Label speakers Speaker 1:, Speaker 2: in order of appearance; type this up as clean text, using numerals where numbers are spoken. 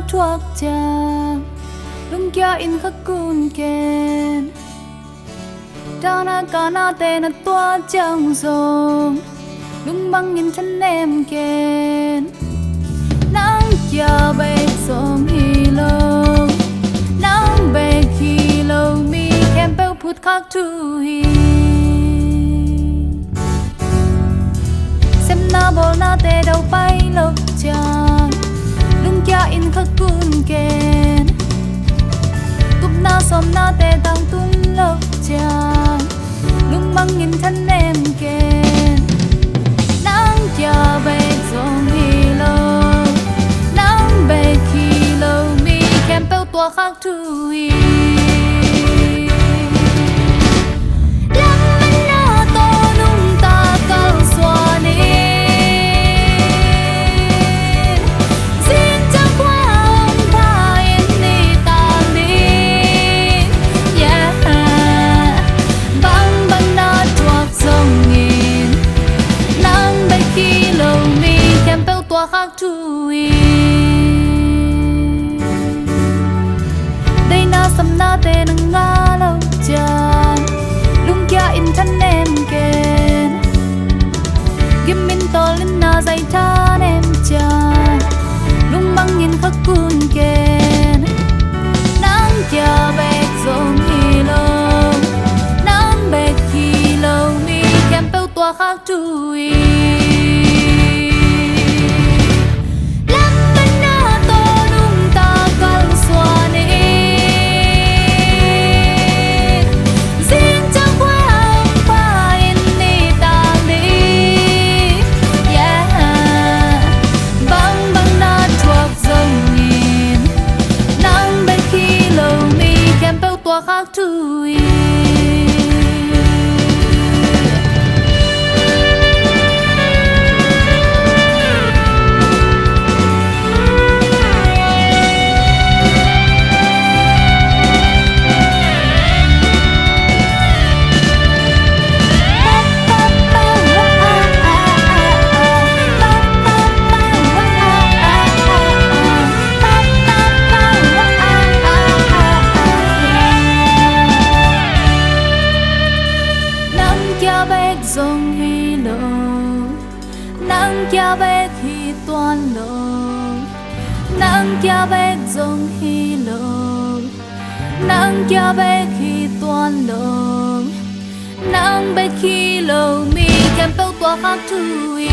Speaker 1: thuốc chàng lung kia in khắc cun kén đau na cả na tê na tua chẳng rong lung băng in chân em kén nắng kia bay sông hi lâu nắng bay hi lâu mi kem bêu phút khắc tu hi xem na bol na tê đâu bay lâu chàng lung kia in khắc cun kén cúp na xóm na tê tang tun lâu chàng lung băng in thân em kén nắng kia bay sông hi lâu nắng bay hi lâu mi kem bêu tua khắc tu hi khắc chui đây na sầm na tê nang nga lâu chan lung kia in thân em kén gim min to lên na dây than em chan lung băng in khắc cun kén nắng kia bẹt sông hi lâu nắng bẹt hi lâu mi kem bêu tua khắc chui khắc chui dòng hi lộ nắng kia bé khi toàn lộ nắng kia bé dòng hi lộ nắng kia bé khi toàn lộ nắng bé khi lộ mi kem bêu tua khắc chui